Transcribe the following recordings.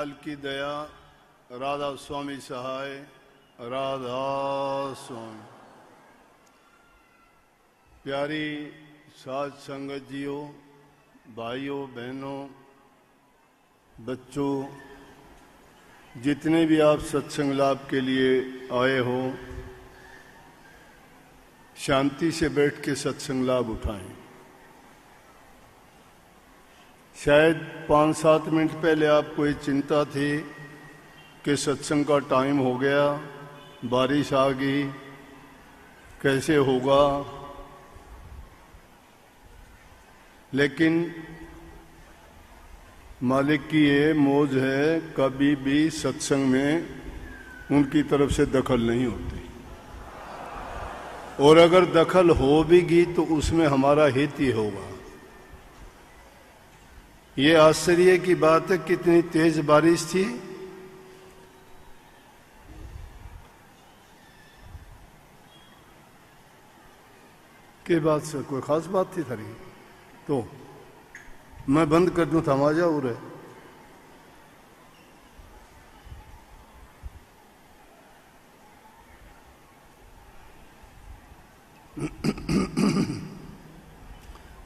दयाल की दया, राधा स्वामी सहाय, राधा स्वामी। प्यारी साध संगत जियों, भाइयों बहनों, बच्चों, जितने भी आप सत्संग लाभ के लिए आए हो, शांति से बैठ के सत्संग लाभ उठाएं। शायद 5-7 मिनट पहले आपको ये चिंता थी कि सत्संग का टाइम हो गया, बारिश आ गई, कैसे होगा। लेकिन मालिक की ये मौज है, कभी भी सत्संग में उनकी तरफ से दखल नहीं होती, और अगर दखल हो भी गई तो उसमें हमारा हित ही होगा। ये आश्चर्य की बात है, कितनी तेज बारिश थी। के बात से कोई खास बात थी थारी, तो मैं बंद कर दूं, थमा जाओ रे।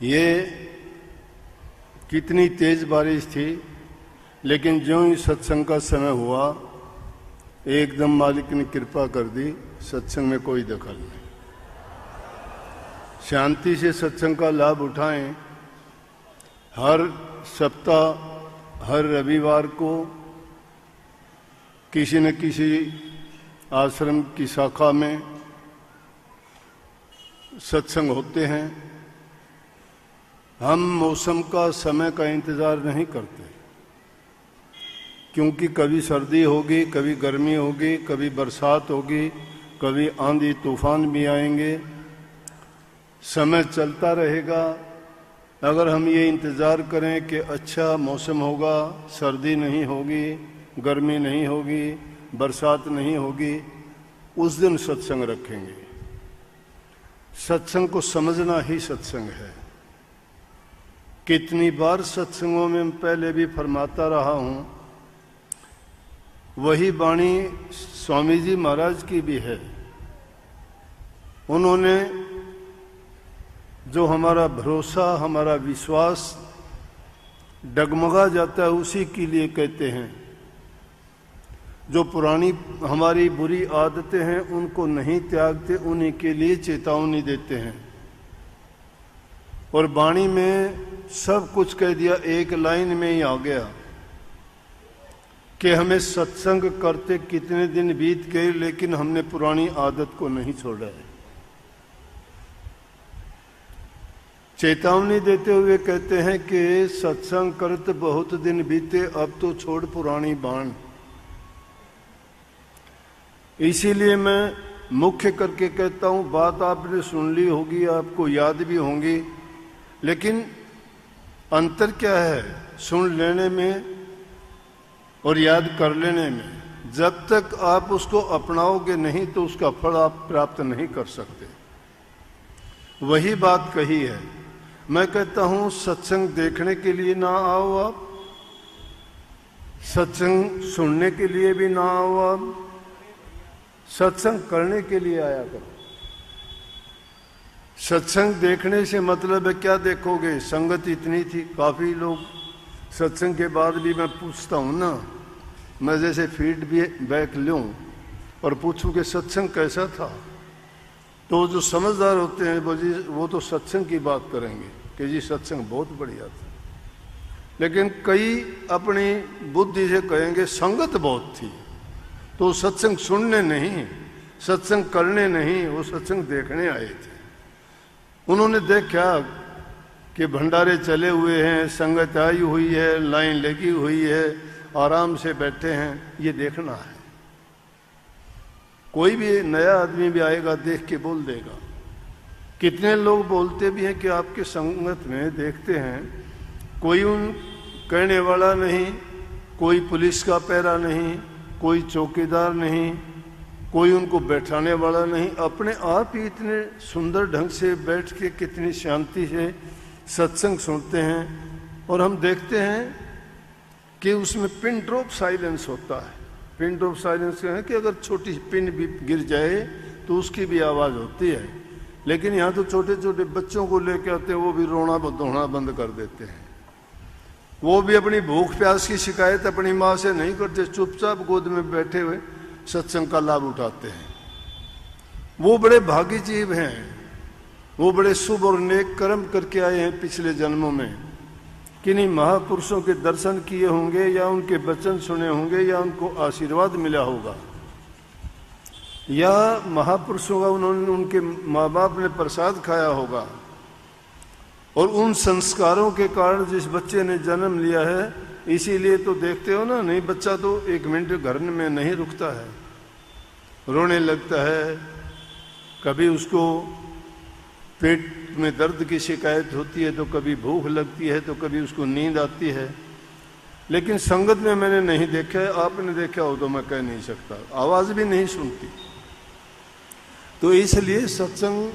ये कितनी तेज बारिश थी, लेकिन ज्यों ही सत्संग का समय हुआ, एकदम मालिक ने कृपा कर दी, सत्संग में कोई दखल नहीं। शांति से सत्संग का लाभ उठाएं। हर सप्ताह, हर रविवार को किसी न किसी आश्रम की शाखा में सत्संग होते हैं। हम मौसम का, समय का इंतज़ार नहीं करते, क्योंकि कभी सर्दी होगी, कभी गर्मी होगी, कभी बरसात होगी, कभी आंधी तूफान भी आएंगे। समय चलता रहेगा। अगर हम ये इंतज़ार करें कि अच्छा मौसम होगा, सर्दी नहीं होगी, गर्मी नहीं होगी, बरसात नहीं होगी, उस दिन सत्संग रखेंगे। सत्संग को समझना ही सत्संग है। कितनी बार सत्संगों में पहले भी फरमाता रहा हूं, वही वाणी स्वामी जी महाराज की भी है। उन्होंने जो हमारा भरोसा, हमारा विश्वास डगमगा जाता है, उसी के लिए कहते हैं। जो पुरानी हमारी बुरी आदतें हैं उनको नहीं त्यागते, उन्हीं के लिए चेतावनी देते हैं। और वाणी में सब कुछ कह दिया, एक लाइन में ही आ गया कि हमें सत्संग करते कितने दिन बीत गए, लेकिन हमने पुरानी आदत को नहीं छोड़ा है। चेतावनी देते हुए कहते हैं कि सत्संग करते बहुत दिन बीते, अब तो छोड़ पुरानी बाण। इसीलिए मैं मुख्य करके कहता हूं, बात आपने सुन ली होगी, आपको याद भी होंगी, लेकिन अंतर क्या है सुन लेने में और याद कर लेने में। जब तक आप उसको अपनाओगे नहीं तो उसका फल आप प्राप्त नहीं कर सकते। वही बात कही है। मैं कहता हूं सत्संग देखने के लिए ना आओ आप, सत्संग सुनने के लिए भी ना आओ आप, सत्संग करने के लिए आया करो। सत्संग देखने से मतलब है क्या देखोगे? संगत इतनी थी, काफी लोग सत्संग के बाद भी मैं पूछता हूं ना, मैं जैसे फीडबैक लूं और पूछूं कि सत्संग कैसा था, तो जो समझदार होते हैं वो तो सत्संग की बात करेंगे कि जी सत्संग बहुत बढ़िया था। लेकिन कई अपनी बुद्धि से कहेंगे संगत बहुत थी, तो सत्संग सुनने नहीं, सत्संग करने नहीं, वो सत्संग देखने आए थे। उन्होंने देखा कि भंडारे चले हुए हैं, संगत आई हुई है, लाइन लगी हुई है, आराम से बैठे हैं, ये देखना है। कोई भी नया आदमी भी आएगा देख के बोल देगा। कितने लोग बोलते भी हैं कि आपके संगत में देखते हैं कोई उन कहने वाला नहीं, कोई पुलिस का पहरा नहीं, कोई चौकीदार नहीं, कोई उनको बैठाने वाला नहीं, अपने आप ही इतने सुंदर ढंग से बैठ के कितनी शांति से सत्संग सुनते हैं। और हम देखते हैं कि उसमें पिन ड्रॉप साइलेंस होता है। पिन ड्रॉप साइलेंस क्या है कि अगर छोटी पिन भी गिर जाए तो उसकी भी आवाज़ होती है, लेकिन यहाँ तो छोटे छोटे बच्चों को लेके आते हैं, वो भी रोना धोना बंद कर देते हैं। वो भी अपनी भूख प्यास की शिकायत अपनी माँ से नहीं करते, चुपचाप गोद में बैठे हुए सत्संग का लाभ उठाते हैं। वो बड़े भागी जीव हैं, वो बड़े शुभ और नेक कर्म करके आए हैं पिछले जन्मों में। किन्हीं महापुरुषों के दर्शन किए होंगे या उनके वचन सुने होंगे या उनको आशीर्वाद मिला होगा, या महापुरुषों का उन्होंने उनके माँ बाप ने प्रसाद खाया होगा, और उन संस्कारों के कारण जिस बच्चे ने जन्म लिया है, इसीलिए तो देखते हो ना, नहीं बच्चा तो 1 मिनट घर में नहीं रुकता है, रोने लगता है, कभी उसको पेट में दर्द की शिकायत होती है, तो कभी भूख लगती है, तो कभी उसको नींद आती है। लेकिन संगत में मैंने नहीं देखा है, आपने देखा हो तो मैं कह नहीं सकता, आवाज़ भी नहीं सुनती। तो इसलिए सत्संग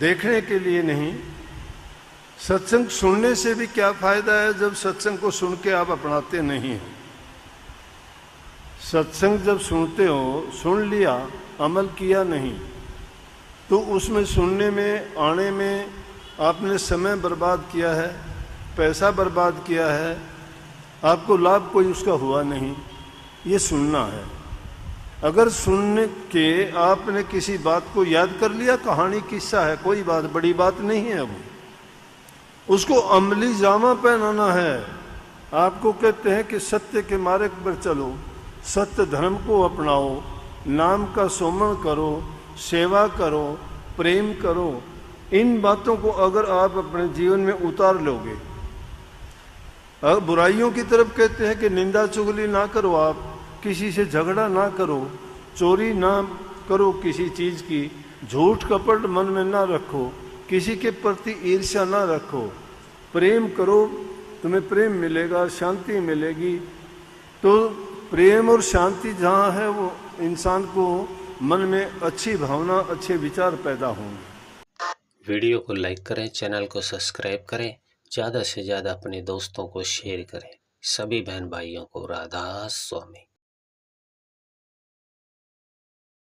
देखने के लिए नहीं, सत्संग सुनने से भी क्या फायदा है जब सत्संग को सुन के आप अपनाते नहीं हैं। सत्संग जब सुनते हो, सुन लिया, अमल किया नहीं, तो उसमें सुनने में आने में आपने समय बर्बाद किया है, पैसा बर्बाद किया है, आपको लाभ कोई उसका हुआ नहीं। ये सुनना है। अगर सुनने के आपने किसी बात को याद कर लिया, कहानी किस्सा है, कोई बात बड़ी बात नहीं है, वो उसको अमली जामा पहनाना है। आपको कहते हैं कि सत्य के मार्ग पर चलो, सत्य धर्म को अपनाओ, नाम का सुमरण करो, सेवा करो, प्रेम करो। इन बातों को अगर आप अपने जीवन में उतार लोगे, अगर बुराइयों की तरफ कहते हैं कि निंदा चुगली ना करो, आप किसी से झगड़ा ना करो, चोरी ना करो किसी चीज़ की, झूठ कपट मन में ना रखो, किसी के प्रति ईर्ष्या ना रखो, प्रेम करो, तुम्हें प्रेम मिलेगा, शांति मिलेगी। तो प्रेम और शांति जहाँ है, वो इंसान को मन में अच्छी भावना, अच्छे विचार पैदा होंगे। वीडियो को लाइक करें, चैनल को सब्सक्राइब करें, ज़्यादा से ज़्यादा अपने दोस्तों को शेयर करें। सभी बहन भाइयों को राधा स्वामी।